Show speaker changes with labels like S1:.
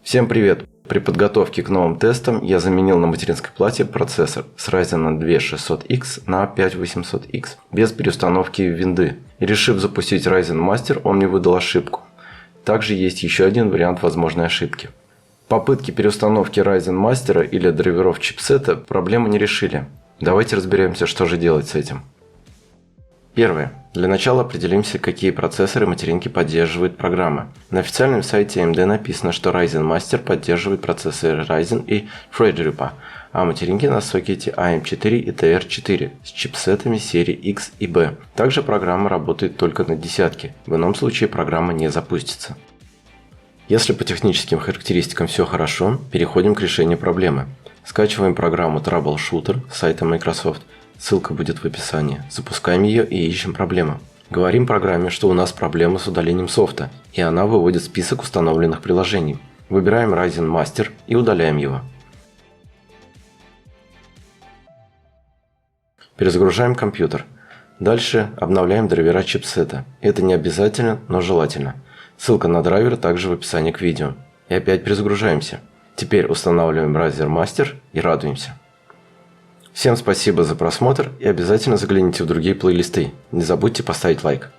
S1: Всем привет! При подготовке к новым тестам я заменил на материнской плате процессор с Ryzen 2 600X на 5800X без переустановки винды. И решив запустить Ryzen Master, он мне выдал ошибку. Также есть еще один вариант возможной ошибки. Попытки переустановки Ryzen Master или драйверов чипсета проблемы не решили. Давайте разберемся, что же делать с этим. Первое. Для начала определимся, какие процессоры материнки поддерживает программа. На официальном сайте AMD написано, что Ryzen Master поддерживает процессоры Ryzen и Threadripper, а материнки на сокете AM4 и TR4 с чипсетами серии X и B. Также программа работает только на десятке, в ином случае программа не запустится. Если по техническим характеристикам все хорошо, переходим к решению проблемы. Скачиваем программу Troubleshooter с сайта Microsoft. Ссылка будет в описании. Запускаем ее и ищем проблему. Говорим программе, что у нас проблема с удалением софта, и она выводит список установленных приложений. Выбираем Ryzen Master и удаляем его. Перезагружаем компьютер. Дальше обновляем драйвера чипсета. Это не обязательно, но желательно. Ссылка на драйвер также в описании к видео. И опять перезагружаемся. Теперь устанавливаем Ryzen Master и радуемся. Всем спасибо за просмотр и обязательно загляните в другие плейлисты. Не забудьте поставить лайк.